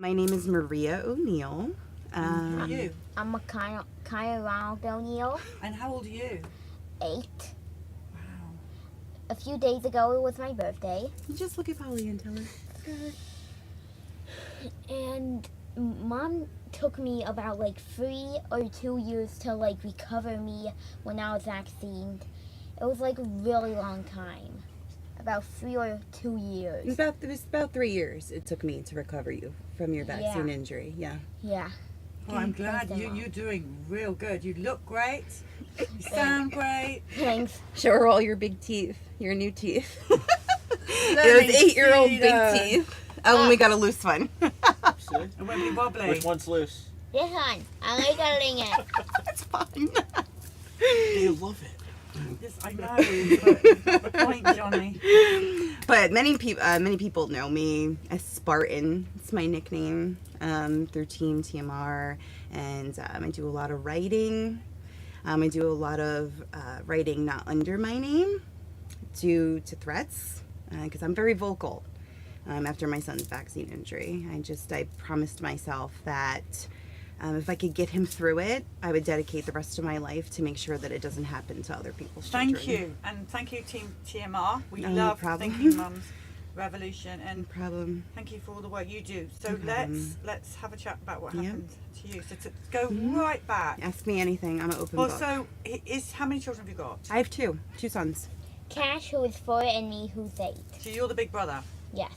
My name is Maria O'Neill. Who are you? I'm a Kaya Ronald O'Neill, And how old are you? 8. Wow. A few days ago, it was my birthday, You just look at Polly and tell her. and Mom took me about 3 or 2 years to recover me when I was vaccinated. It was a really long time, about 3 or 2 years. It was about 3 years it took me to recover you from your vaccine injury. Yeah. Yeah. Well, I'm glad Thanks, Mom. you're doing real good. You look great. You sound great. Thanks. Show her all your big teeth, your new teeth. Let Those me 8-year-old see big them. teeth. Oh, and we got a loose one. See? It won't be wobbly. Which one's loose? This one, I'm wiggling it. It's fun. You love it. Yes, I know. But not the point, Johnny. But many people know me as Spartan. It's my nickname through Team TMR, and I do a lot of writing. I do a lot of writing not under my name due to threats, because I'm very vocal. After my son's vaccine injury, I promised myself that if I could get him through it, I would dedicate the rest of my life to make sure that it doesn't happen to other people's children. Thank you. And thank you, Team TMR. We No love problem. Thinking Mums Revolution. No And problem. thank you for all the work you do. So No problem. let's have a chat about what Yep. happened to you. So to go Mhm. right back. Ask me anything. I'm an open Well, book. so how many children have you got? I have two sons. Cash, who is 4, and me, who's 8. So you're the big brother. Yes.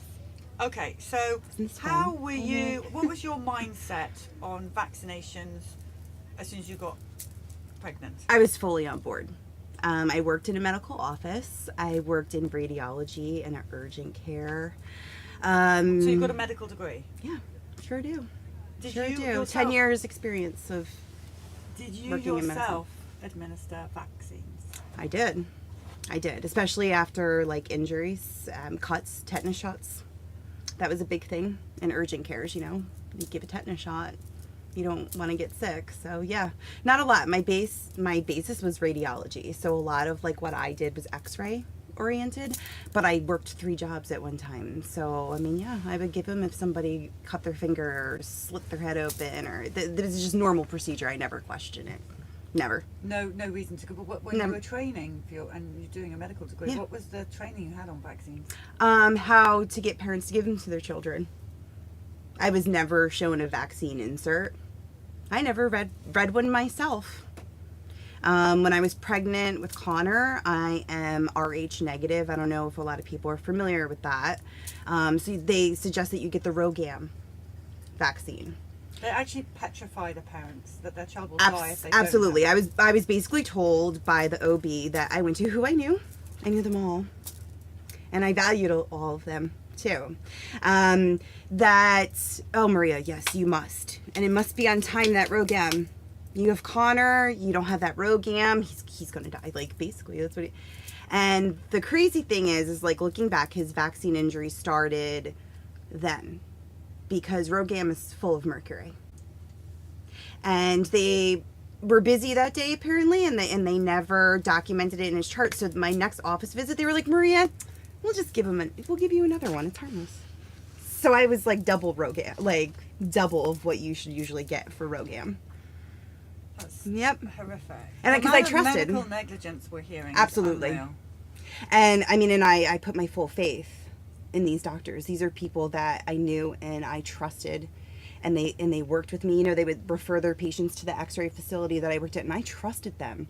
Okay, so Isn't this how fun? were you, what was your mindset on vaccinations as soon as you got pregnant? I was fully on board. I worked in a medical office. I worked in radiology and urgent care. So you got a medical degree? Yeah, sure do. Did Sure you do. yourself, 10 years experience of. Did you working in medicine. yourself administer vaccines? I did, especially after injuries, cuts, tetanus shots. That was a big thing in urgent cares. You give a tetanus shot, you don't want to get sick. So yeah, not a lot. My basis was radiology, so a lot of what I did was X-ray oriented, but I worked 3 jobs at one time. So I mean, yeah, I would give them if somebody cut their finger or slit their head open, or this is just normal procedure. I never question it. Never. No reason to go. But when No. you were training and you're doing a medical degree, Yeah. what was the training you had on vaccines? How to get parents to give them to their children. I was never shown a vaccine insert. I never read one myself. When I was pregnant with Connor, I am Rh negative. I don't know if a lot of people are familiar with that. So they suggest that you get the Rogam vaccine. They actually petrify the parents that their child will die if they Absolutely. don't have I was basically told by the OB that I went to, who I knew them all, and I valued all of them too. That, oh, Maria, yes, you must, and it must be on time, that Rogam. You have Connor, you don't have that Rogam, he's gonna die. Basically that's what and the crazy thing is looking back, his vaccine injury started then, because Rogam is full of mercury. And they were busy that day apparently, and they never documented it in his chart. So my next office visit, they were like, Maria, we'll give you another one. It's harmless. So I was double Rogam, double of what you should usually get for Rogam. That's Yep. horrific. And The because I amount of trusted. medical negligence we're hearing. is Absolutely. unreal. And I mean, and I put my full faith in these doctors. These are people that I knew and I trusted, and they worked with me. They would refer their patients to the X-ray facility that I worked at, and I trusted them.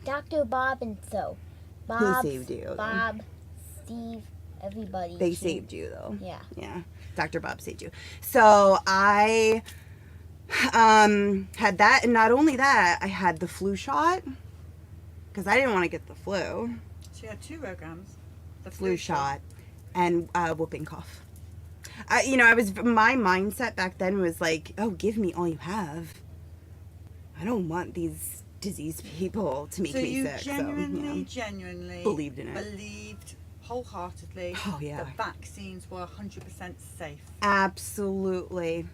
Dr. Bob and so. Bob, saved you? Bob, Steve, everybody. They saved you, though. Yeah. Yeah. Dr. Bob saved you. So I had that, and not only that, I had the flu shot because I didn't want to get the flu. So you had 2 Rogams. The Flu shot and whooping cough. My mindset back then was oh, give me all you have. I don't want these diseased people to make me sick. So you genuinely believed in it. Believed wholeheartedly Oh, yeah. that vaccines were 100% safe. Absolutely.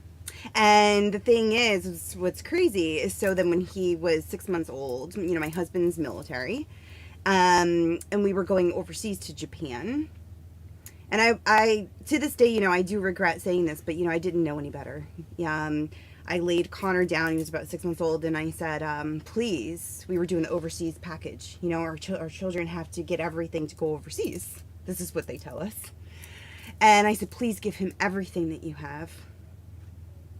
And the thing is what's crazy is, so then when he was 6 months old, my husband's military, and we were going overseas to Japan. And I to this day, you know, I do regret saying this, but, you know, I didn't know any better. I laid Connor down. He was about 6 months old, and I said, please, we were doing the overseas package. You know, our children have to get everything to go overseas. This is what they tell us. And I said, please give him everything that you have,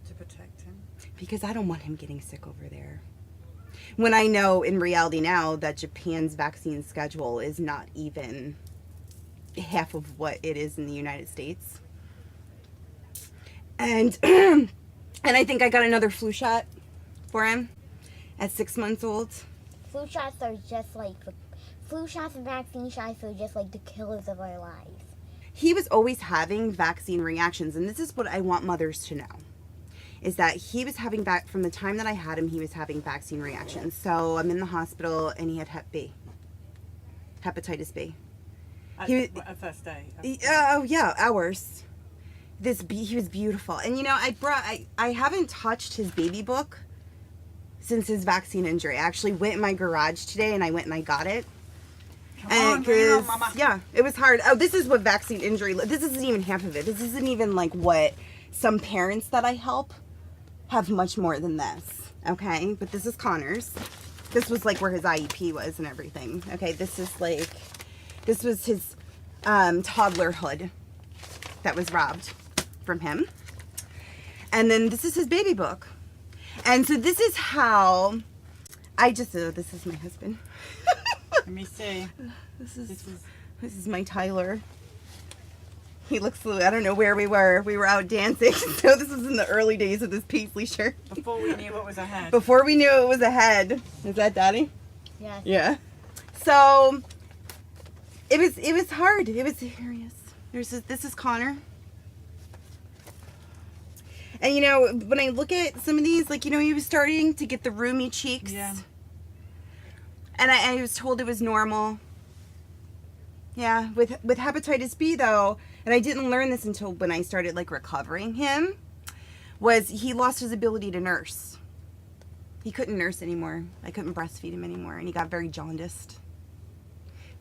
To protect him. because I don't want him getting sick over there. When I know in reality now that Japan's vaccine schedule is not even half of what it is in the United States. And and I think I got another flu shot for him at 6 months old. Flu shots are just like flu shots and vaccine shots are just like the killers of our lives. He was always having vaccine reactions, and this is what I want mothers to know, is that he was having from the time that I had him, he was having vaccine reactions. So I'm in the hospital, and he had Hep B, hepatitis B. At first day. Oh yeah, hours. He was beautiful, and you know, I haven't touched his baby book since his vaccine injury. I actually went in my garage today, and I got it. Come on, bring it on, Mama. Yeah, it was hard. Oh, this is what vaccine injury. This isn't even half of it. This isn't even like what some parents that I help have much more than this. Okay, but this is Connor's. This was like where his IEP was and everything. Okay, this was his toddlerhood that was robbed from him. And then this is his baby book. And so this is how this is my husband. Let me see. This is my Tyler. He looks, I don't know where we were. We were out dancing. So this was in the early days of this paisley shirt. Before we knew what was ahead. Before we knew it was ahead. Is that Daddy? Yes. Yeah. So it was hard. It was serious. This is Connor. And you know, when I look at some of these, like, you know, he was starting to get the roomy cheeks. Yeah. And I was told it was normal. Yeah, with hepatitis B though, and I didn't learn this until when I started like recovering him, was he lost his ability to nurse. He couldn't nurse anymore. I couldn't breastfeed him anymore, and he got very jaundiced.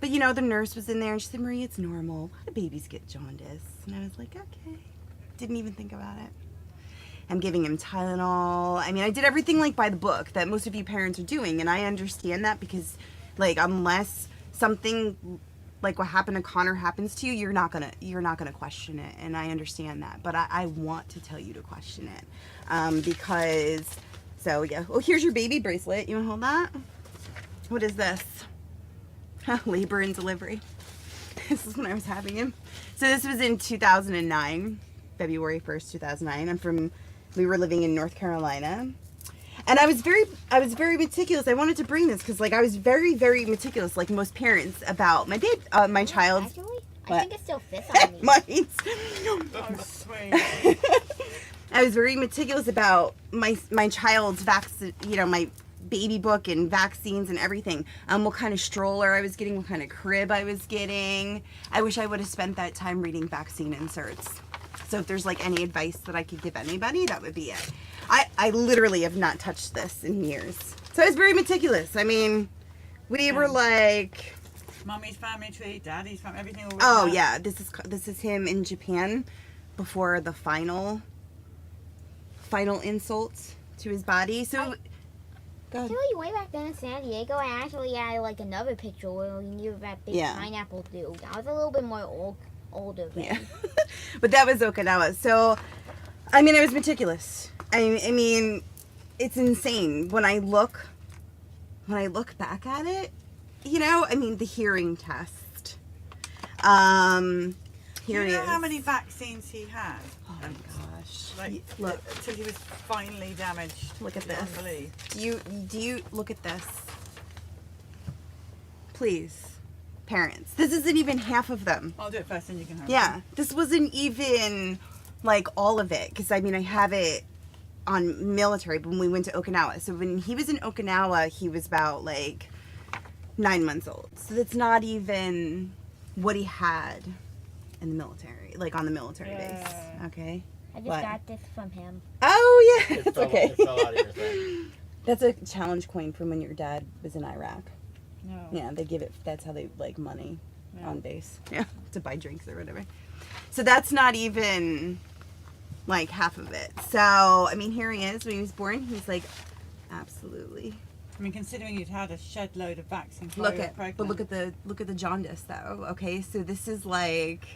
But you know, the nurse was in there and she said, Marie, it's normal. A lot of babies get jaundice. And I was like, okay. Didn't even think about it. I'm giving him Tylenol. I mean, I did everything like by the book that most of you parents are doing, and I understand that because, like, unless something like what happened to Connor happens to you, you're not gonna question it, and I understand that. But I want to tell you to question it, because. So yeah. Oh, here's your baby bracelet. You wanna hold that? What is this? Labor and delivery. This is when I was having him. So this was in 2009, February 1st, 2009. We were living in North Carolina. And I was very meticulous. I wanted to bring this because, like, I was very, very meticulous, like most parents, about my child. Actually, I What? think it still fits on me. Mine. Oh, sweet. I was very meticulous about my child's my baby book and vaccines and everything. What kind of stroller I was getting, what kind of crib I was getting. I wish I would have spent that time reading vaccine inserts. So if there's like any advice that I could give anybody, that would be it. I literally have not touched this in years. So I was very meticulous. I mean, we were like, Mummy's family tree, Daddy's family, everything. All oh written yeah, this is him in Japan before the final insult to his body. So go ahead. Actually, way back then in San Diego, I actually had like another picture where we knew that big Yeah. pineapple dude. I was a little bit more older then. Yeah. But that was Okinawa. So, I mean, I was meticulous. I mean, it's insane when I look back at it. You know, I mean, the hearing test. Here Do you he know is. how many vaccines he had? Oh my gosh! Like, Look, until he was finally damaged. Look at beyond this. belief. do you look at this? Please, parents. This isn't even half of them. I'll do it first, and you can have Yeah, this wasn't even like all of it, because I mean, I have it on military, but when we went to Okinawa. So when he was in Okinawa, he was about like 9 months old. So that's not even what he had in the military, like on the military base. Yeah. Okay. I just What? got this from him. Oh yeah, It it's fell- okay. It fell out of your thing. That's a challenge coin from when your dad was in Iraq. No. Yeah, they give it. That's how they like money. Yeah. on base. Yeah, to buy drinks or whatever. So that's not even like half of it. So I mean, here he is when he was born. He's like, absolutely. I mean, considering you'd had a shed load of vaccines while Look you were at, pregnant. but look at the jaundice though. Okay, so this is like.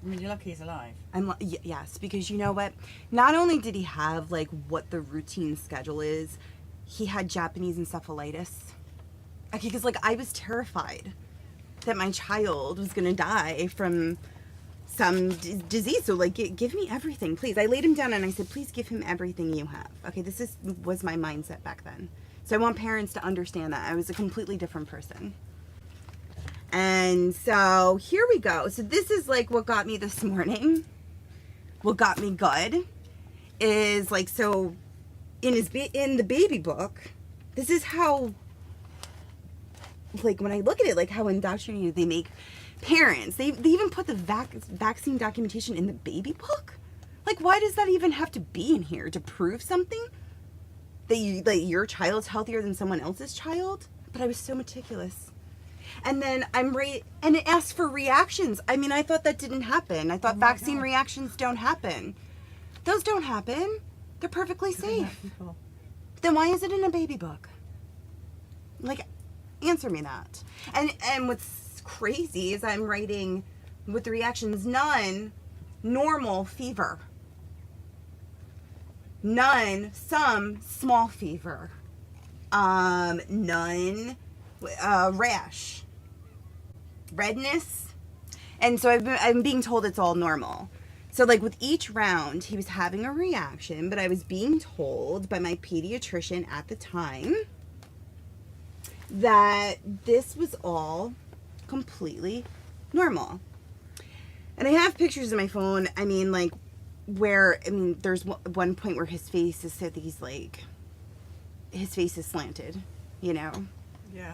I mean, you're lucky he's alive. Yes, because you know what? Not only did he have like what the routine schedule is, he had Japanese encephalitis. Okay, because like I was terrified that my child was gonna die from some disease. So like, give me everything, please. I laid him down and I said, please give him everything you have. Okay, was my mindset back then. So I want parents to understand that I was a completely different person. And so here we go. So this is like what got me this morning. What got me good is like, so in the baby book, this is how, like when I look at it, like how indoctrinated they make parents. They even put the vaccine documentation in the baby book. Like, why does that even have to be in here? To prove something? That your child's healthier than someone else's child? But I was so meticulous. And then and it asks for reactions. I mean, I thought that didn't happen. I thought vaccine reactions don't happen. Those don't happen. They're perfectly safe. Then why is it in a baby book? Like, answer me that. And what's crazy is I'm writing with the reactions, none, normal fever. None, some, small fever. None, rash, redness, and so I'm being told it's all normal. So like with each round, he was having a reaction, but I was being told by my pediatrician at the time that this was all completely normal. And I have pictures in my phone. I mean, like there's one point where his face is so that he's like, his face is slanted, you know. Yeah.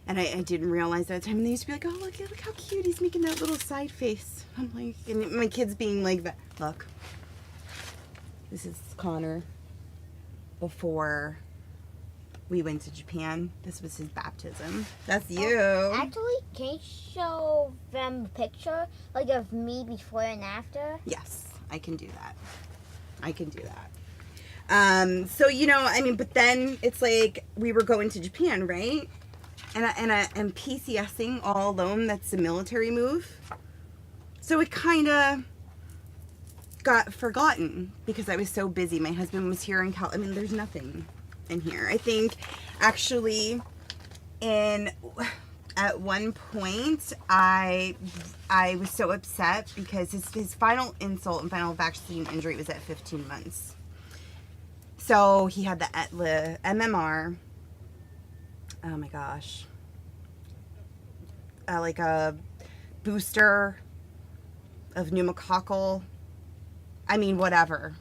And I didn't realize that at the time. And they used to be like, oh, look how cute. He's making that little side face. I'm like, and my kids being like that. Look, this is Connor before we went to Japan. This was his baptism. That's you. Actually, can you show them a picture, like of me before and after? Yes, I can do that. So, you know, I mean, but then it's like we were going to Japan, right? And I'm PCSing all alone. That's a military move. So it kind of got forgotten because I was so busy. My husband was here in I mean, there's nothing in here. I think actually at one point I was so upset because his final insult and final vaccine injury was at 15 months. So he had the MMR. Oh my gosh. Like a booster of pneumococcal. I mean, whatever.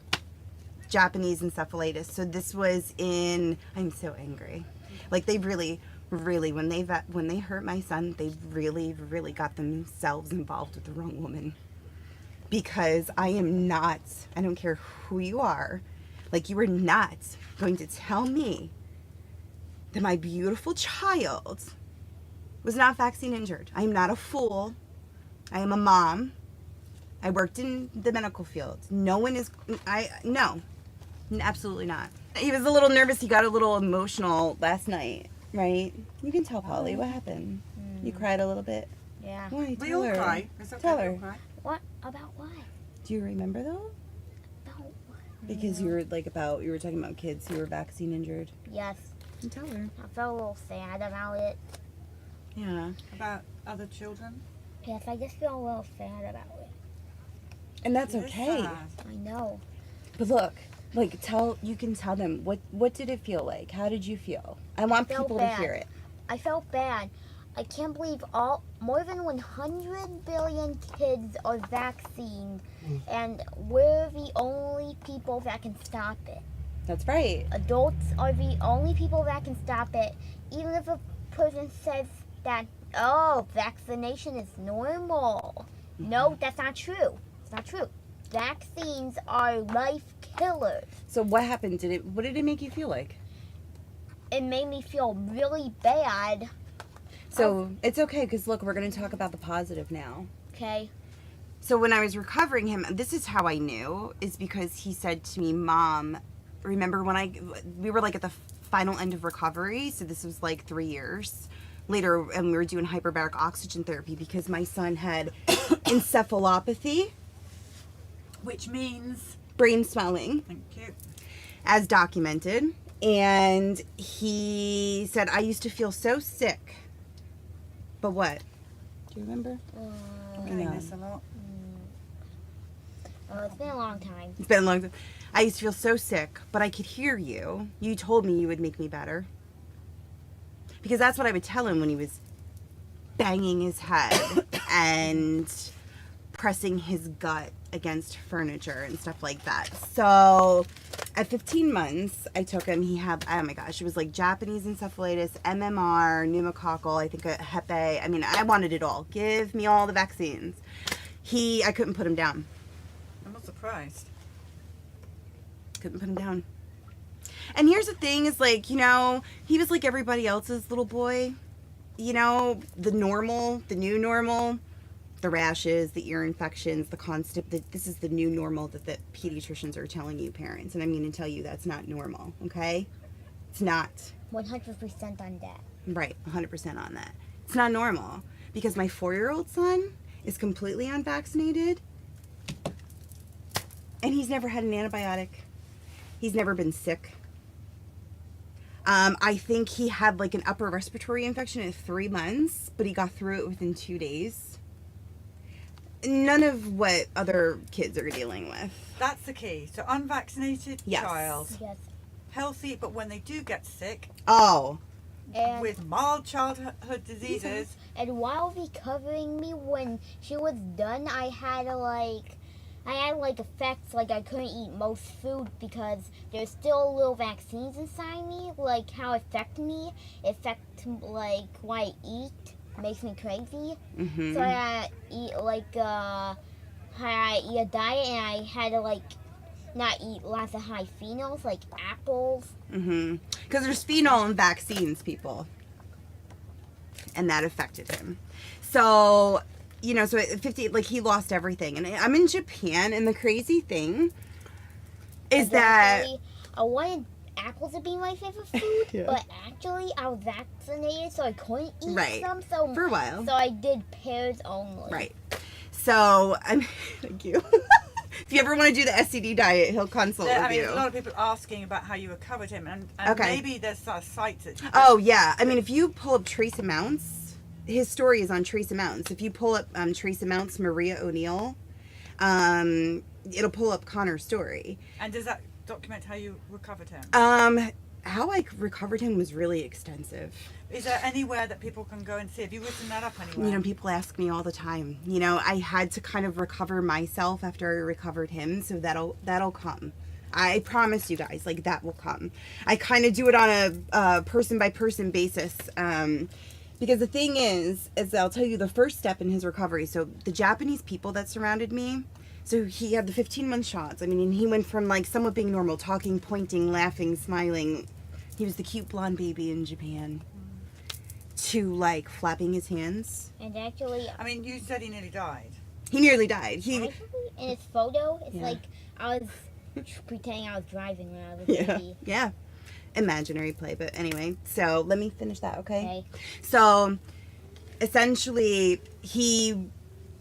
Japanese encephalitis. So this was I'm so angry. Like they really, when they hurt my son, they really, really got themselves involved with the wrong woman. Because I don't care who you are. Like, you are not going to tell me that my beautiful child was not vaccine injured. I am not a fool. I am a mom. I worked in the medical field. No, absolutely not. He was a little nervous. He got a little emotional last night, right? You can tell Polly what happened. You cried a little bit. Yeah. Why? We Tell all her. cry. It's okay, Tell we all her. cry. What? About what? Do you remember though? About what? Because you were talking about kids who were vaccine injured. Yes. You tell her. I felt a little sad about it. Yeah. About other children? Yes, I just feel a little sad about it. And that's It is okay. sad. I know. But look, you can tell them what did it feel like? How did you feel? I want I felt people bad. to hear it. I felt bad. I can't believe more than 100 billion kids are vaccinated, and we're the only people that can stop it. That's right. Adults are the only people that can stop it, even if a person says that, oh, vaccination is normal. No, that's not true. It's not true. Vaccines are life killers. So what happened? What did it make you feel like? It made me feel really bad. So it's okay because look, we're going to talk about the positive now. Okay. So when I was recovering him, this is how I knew, is because he said to me, Mom, remember when we were like at the final end of recovery, so this was like 3 years later, and we were doing hyperbaric oxygen therapy because my son had encephalopathy, Which means, brain swelling, thank you. as documented. And he said, I used to feel so sick. But what? Do you remember? I'm I know. getting this a lot. Oh, it's been a long time. It's been a long time. I used to feel so sick, but I could hear you. You told me you would make me better. Because that's what I would tell him when he was banging his head and pressing his gut against furniture and stuff like that. So at 15 months, I took him. He had, oh my gosh, it was like Japanese encephalitis, MMR, pneumococcal, I think a Hep A. I mean, I wanted it all. Give me all the vaccines. I couldn't put him down. I'm not surprised. Couldn't put him down. And here's the thing is like, you know, he was like everybody else's little boy. You know, the normal, the new normal, the rashes, the ear infections, the this is the new normal that the pediatricians are telling you parents. And I'm going to tell you that's not normal, okay? It's not. 100% on that. Right, 100% on that. It's not normal because my 4-year-old son is completely unvaccinated and he's never had an antibiotic. He's never been sick. I think he had like an upper respiratory infection at 3 months, but he got through it within 2 days. None of what other kids are dealing with. That's the key. So unvaccinated Yes. child, Yes. healthy, but when they do get sick Oh, And with mild childhood diseases, and while recovering me, when she was done, I had effects like I couldn't eat most food because there's still little vaccines inside me. Like how it affected me, like what I eat makes me crazy. mm-hmm. So I eat I eat a diet and I had to like not eat lots of high phenols like apples. Mm-hmm. Because there's phenol in vaccines, people. And that affected him. So, you know, so at 50, like he lost everything. And I'm in Japan, and the crazy thing is that... Actually, I wanted apples to be my favorite food, Yeah. but actually I was vaccinated, so I couldn't eat Right. some. So For a while. so I did pears only. Right. So, thank you. If you ever want to do the SCD diet, he'll consult I with mean, you. a lot of people asking about how you recovered him, and Okay. maybe there's a site that. Oh, yeah. I mean, if you pull up Trace Amounts, his story is on Trace Amounts. If you pull up Trace Amounts, Maria O'Neill, it'll pull up Connor's story. And does that document how you recovered him? How I recovered him was really extensive. Is there anywhere that people can go and see? Have you written that up anywhere? You know, people ask me all the time. You know, I had to kind of recover myself after I recovered him, so that'll come. I promise you guys, like that will come. I kind of do it on a person by person basis, because the thing is I'll tell you the first step in his recovery. So the Japanese people that surrounded me. So he had the 15-month shots. I mean, and he went from like somewhat being normal, talking, pointing, laughing, smiling. He was the cute blonde baby in Japan. To like flapping his hands. And actually, I mean, you said he nearly died. He nearly died. actually in his photo, it's Yeah. like I was pretending I was driving when I was a Yeah. baby. Yeah. Imaginary play, but anyway. So let me finish that, okay? Okay. So essentially, he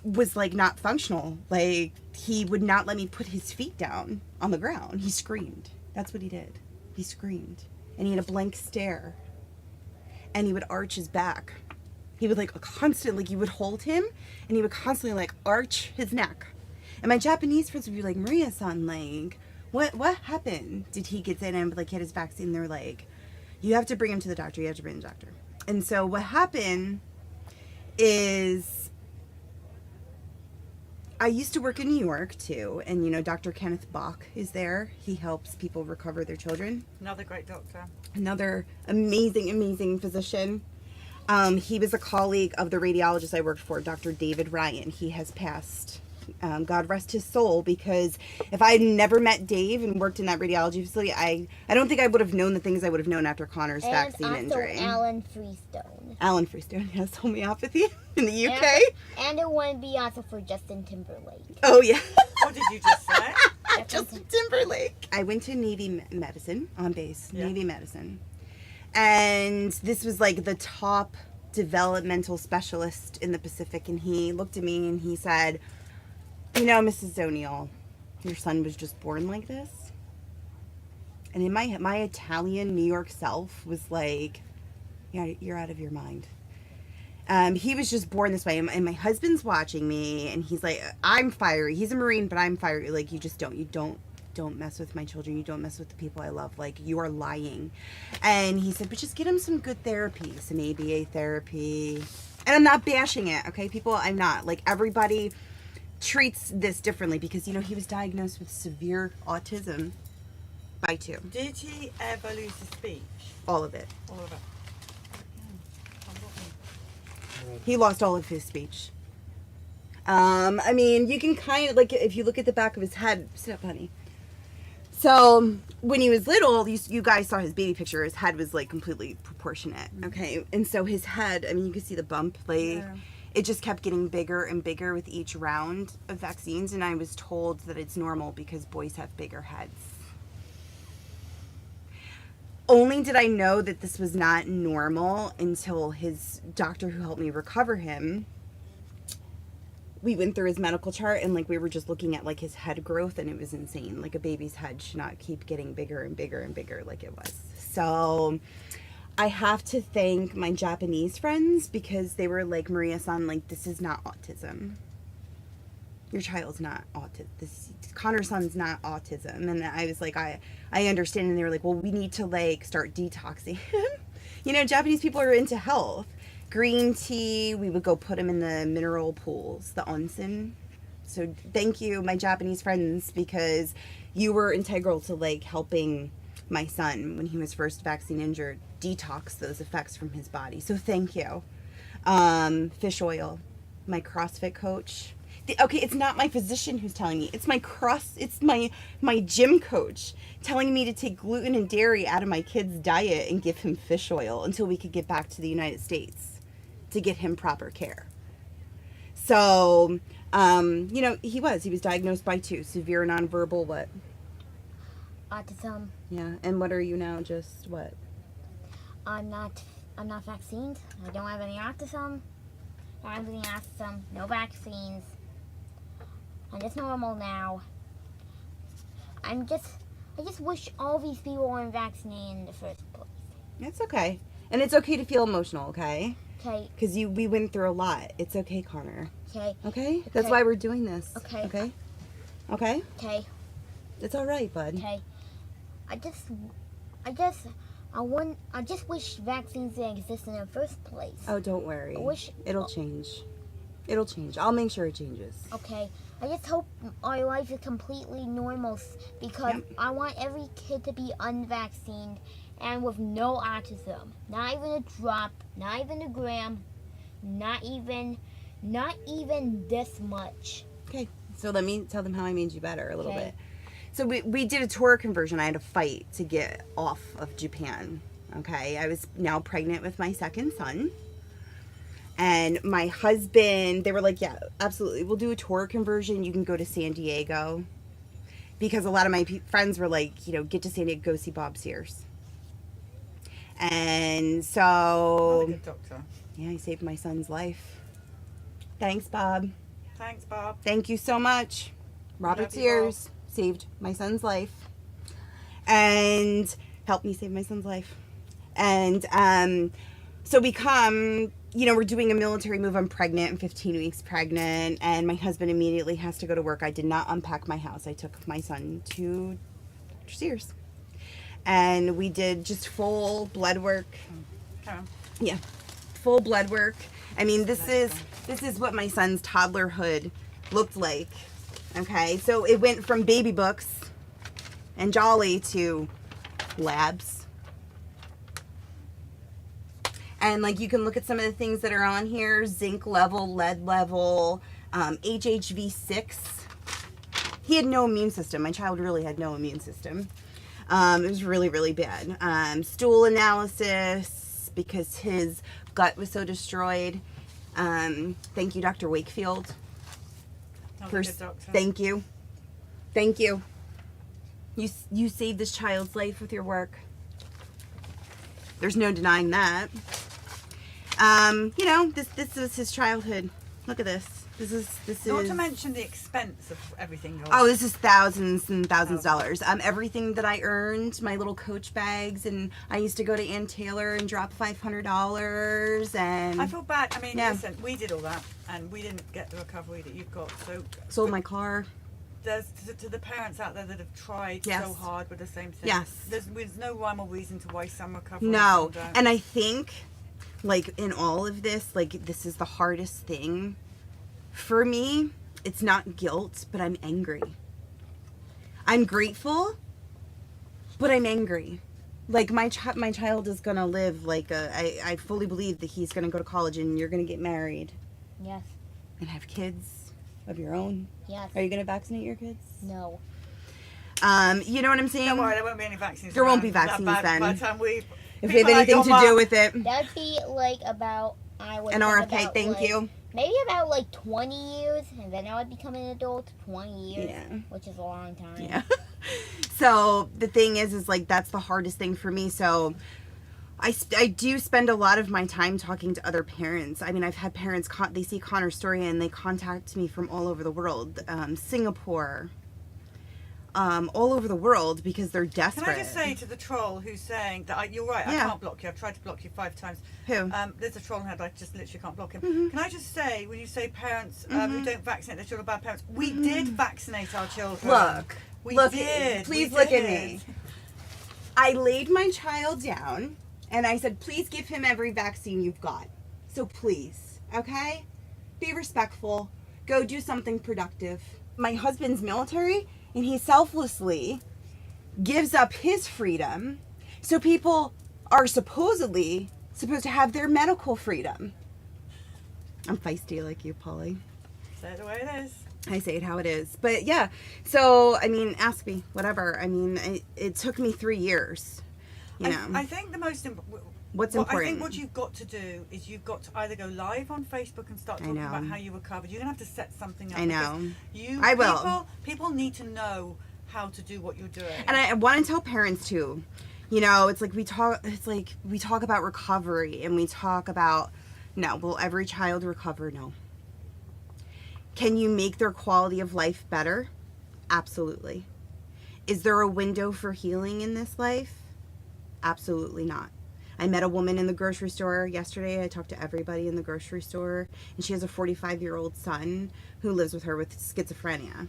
was like not functional. Like he would not let me put his feet down on the ground. He screamed. That's what he did. He screamed. And he had a blank stare. And he would arch his back. He would like constantly, you would hold him and he would constantly like arch his neck. And my Japanese friends would be like, Maria-san, like, what happened? Did he get in and like get his vaccine? They're like, you have to bring him to the doctor. You have to bring the doctor. And so what happened is I used to work in New York too. And you know, Dr. Kenneth Bach is there. He helps people recover their children. Another great doctor. Another amazing physician. He was a colleague of the radiologist I worked for, Dr. David Ryan. He has passed God rest his soul, because if I had never met Dave and worked in that radiology facility, I don't think I would have known the things I would have known after Connor's And vaccine also injury. Alan Freestone. Alan Freestone has homeopathy in the UK. And it wouldn't be also for Justin Timberlake. Oh, yeah. What did you just say? Justin Timberlake. I went to Navy medicine on base, Yeah. Navy medicine. And this was like the top developmental specialist in the Pacific. And he looked at me and he said, you know, Mrs. O'Neill, your son was just born like this. And in my Italian New York self was like, yeah, you're out of your mind. He was just born this way, and my husband's watching me, and he's like, I'm fiery. He's a Marine, but I'm fiery. Like, you don't mess with my children. You don't mess with the people I love. Like, you are lying. And he said, but just get him some good therapy, some ABA therapy. And I'm not bashing it, okay, people? I'm not. Like, everybody treats this differently because, you know, he was diagnosed with severe autism by 2. Did he ever lose his speech? All of it. All of it. He lost all of his speech. I mean, you can kind of, like, if you look at the back of his head, sit up, honey. So, when he was little, you guys saw his baby picture, his head was, like, completely proportionate, okay? And so his head, I mean, you can see the bump, like, Yeah. it just kept getting bigger and bigger with each round of vaccines, and I was told that it's normal because boys have bigger heads. Only did I know that this was not normal until his doctor who helped me recover him, we went through his medical chart and like we were just looking at like his head growth, and it was insane. Like a baby's head should not keep getting bigger and bigger and bigger like it was. So I have to thank my Japanese friends because they were like, Maria-san, like, this is not autism. Your child's not autism. Connor's son's not autism. And I was like, I understand. And they were like, well, we need to like start detoxing him. You know, Japanese people are into health. Green tea, we would go put him in the mineral pools, the onsen. So thank you, my Japanese friends, because you were integral to like helping my son when he was first vaccine injured detox those effects from his body. So thank you. Fish oil, my CrossFit coach. Okay, it's not my physician who's telling me. It's my gym coach telling me to take gluten and dairy out of my kid's diet and give him fish oil until we could get back to the United States to get him proper care. So, you know, he was diagnosed by 2, severe nonverbal what? Autism. Yeah, and what are you now? Just what? I'm not vaccinated. I don't have any autism. Don't have any autism. No vaccines. I'm just normal now. I just wish all these people weren't vaccinated in the first place. It's okay. And it's okay to feel emotional, okay? Okay, Because we went through a lot. It's okay, Connor. okay, Okay? That's Okay. why we're doing this. Okay. Okay? Okay? okay, It's all right, bud. okay. I just wish vaccines didn't exist in the first place. Oh, don't worry. I wish- It'll change. It'll change. I'll make sure it changes. Okay, I just hope our life is completely normal because Yep. I want every kid to be unvaccinated and with no autism. Not even a drop, not even a gram, not even this much. Okay. So let me tell them how I made you better a little Okay. bit. So we did a tour conversion. I had to fight to get off of Japan. Okay. I was now pregnant with my second son. And my husband, they were like, yeah, absolutely. We'll do a tour conversion. You can go to San Diego. Because a lot of my friends were like, you know, get to San Diego, go see Bob Sears. And What a so, good doctor. yeah, he saved my son's life. Thanks, Bob. Thanks, Bob. Thank you so much. Robert Love you, Sears saved my son's life and helped me save my son's life. And so we come, you know, we're doing a military move. I'm pregnant. I'm 15 weeks pregnant. And my husband immediately has to go to work. I did not unpack my house. I took my son to Dr. Sears. And we did just full blood work. Come on. Yeah, full blood work. I mean, this is what my son's toddlerhood looked like. Okay, so it went from baby books and Jolly to labs. And like you can look at some of the things that are on here: zinc level, lead level, HHV6. He had no immune system. My child really had no immune system. It was really, really bad. Stool analysis because his gut was so destroyed. Thank you, Dr. Wakefield. Sounds like a doctor. Thank you. Thank you. You saved this child's life with your work. There's no denying that. You know, this was his childhood. Look at this. This is. Not to mention the expense of everything. Oh, this is thousands and thousands of dollars. Everything that I earned, my little Coach bags, and I used to go to Ann Taylor and drop $500. And I feel bad. I mean, Yeah. listen, we did all that, and we didn't get the recovery that you've got. So sold my car. there's to the parents out there that have tried Yes. so hard with the same thing. Yes. There's no rhyme or reason to why some recover. No, some don't. and I think, like, in all of this, like, this is the hardest thing for me. It's not guilt, but I'm angry. I'm grateful, but I'm angry. Like, my child is gonna live like I fully believe that he's gonna go to college and you're gonna get married Yes. and have kids of your own. Yes. Are you gonna vaccinate your kids? No. You know what I'm saying? Don't worry, there won't be any vaccines. There won't be around vaccines by then. the time we. If we have people like anything your to mum- do with it. That'd be like about, I would An think RFK, about, thank like, you. Maybe about like 20 years, and then I would become an adult. 20 years, Yeah. which is a long time. Yeah. So the thing is like that's the hardest thing for me. So I do spend a lot of my time talking to other parents. I mean, I've had parents, they see Connor's story and they contact me from all over the world. Singapore, all over the world because they're desperate. Can I just say to the troll who's saying that you're right, I Yeah. can't block you. I've tried to block you 5 times. Who? There's a troll in head. I just literally can't block him. Mm-hmm. Can I just say, when you say parents who don't vaccinate their children are bad parents, we did vaccinate our children. Look, we look, did. please we look at did. me. I laid my child down and I said, please give him every vaccine you've got. So please, okay? Be respectful. Go do something productive. My husband's military and he selflessly gives up his freedom so people are supposedly supposed to have their medical freedom. I'm feisty like you, Polly. Say it the way it is. I say it how it is. But yeah, so, I mean, ask me, whatever. I mean, it took me 3 years, you know. I think the most important. What's I important? think what you've got to do is you've got to either go live on Facebook and start talking know. about how you recovered. You're gonna have to set something up. I know. because I will. People need to know how to do what you're doing. And I want to tell parents too, you know, it's like we talk about recovery and we talk about, no, will every child recover? No. Can you make their quality of life better? Absolutely. Is there a window for healing in this life? Absolutely not. I met a woman in the grocery store yesterday. I talked to everybody in the grocery store, and she has a 45-year-old son who lives with her with schizophrenia.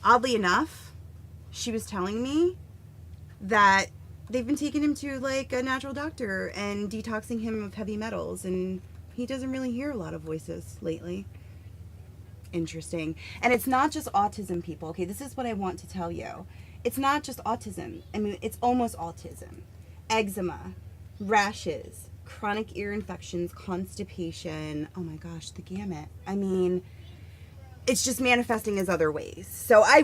Oddly enough, she was telling me that they've been taking him to like a natural doctor and detoxing him of heavy metals, and he doesn't really hear a lot of voices lately. Interesting. And it's not just autism, people. Okay, this is what I want to tell you. It's not just autism. I mean, it's almost autism. Eczema, rashes, chronic ear infections, constipation. Oh my gosh, the gamut. I mean, it's just manifesting as other ways. So I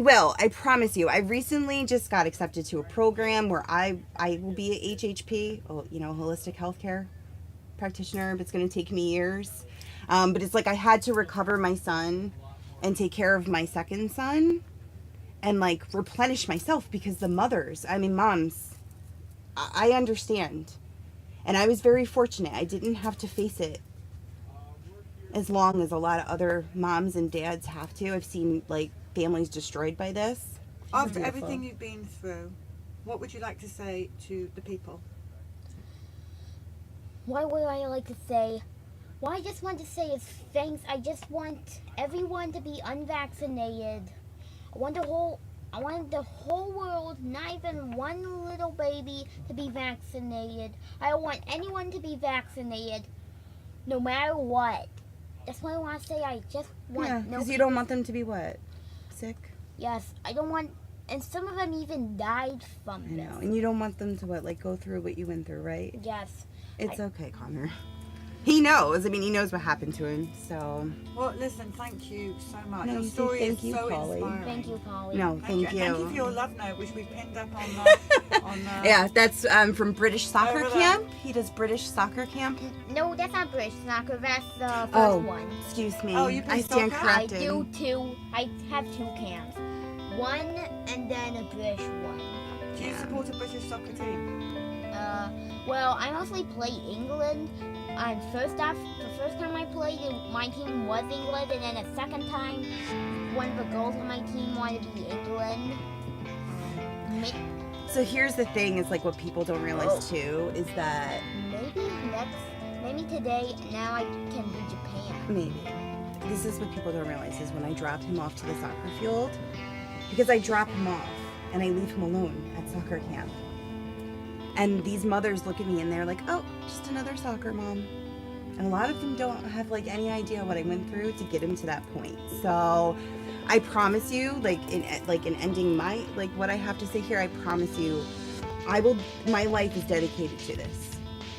promise you, I recently just got accepted to a program where I will be a HHP, you know, holistic healthcare practitioner, but it's going to take me years. But it's like I had to recover my son and take care of my second son and like replenish myself because the mothers, I mean, moms, I understand. And I was very fortunate. I didn't have to face it as long as a lot of other moms and dads have to. I've seen like families destroyed by this. After Beautiful. everything you've been through, what would you like to say to the people? What would I like to say? What I just want to say is thanks. I just want everyone to be unvaccinated. I want the whole world, not even one little baby, to be vaccinated. I don't want anyone to be vaccinated, no matter what. That's what I want to say. I just want Yeah, because you don't want them to be what? Sick? Yes, I don't want, and some of them even died from I know. this. And you don't want them to what? Like go through what you went through, right? Yes. It's okay, Connor. He knows. I mean, he knows what happened to him. So Well, listen, thank you so much. No, Your you say story thank is you, so Polly. inspiring. Thank you, Polly. no, thank you. And thank you for your love note, which we pinned up on on Yeah, that's from British soccer Over there. camp. He does British soccer camp. No, that's not British soccer. That's the first Oh, one. excuse me. Oh, you play I stand soccer? I corrected. do two. I have two camps. One and then a British one. Do you Yeah. support a British soccer team? Well, I mostly play England. And first off, the first time I played, my team was England, and then the second time, one of the girls on my team wanted to be England. So here's the thing: is like what people don't realize too is that Maybe today. Now I can do Japan. maybe this is what people don't realize is when I drop him off to the soccer field, because I drop him off and I leave him alone at soccer camp. And these mothers look at me and they're like, "Oh, just another soccer mom." And a lot of them don't have like any idea what I went through to get him to that point. So I promise you, in ending my what I have to say here, I promise you, my life is dedicated to this.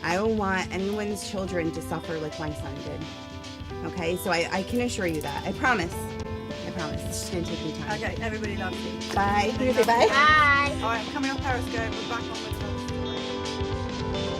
I don't want anyone's children to suffer like my son did. Okay, so I can assure you that. I promise. It's just gonna take me time. Okay, everybody loves you. Bye. Can you say bye? Bye. All right, coming up Periscope. We're back on with another story.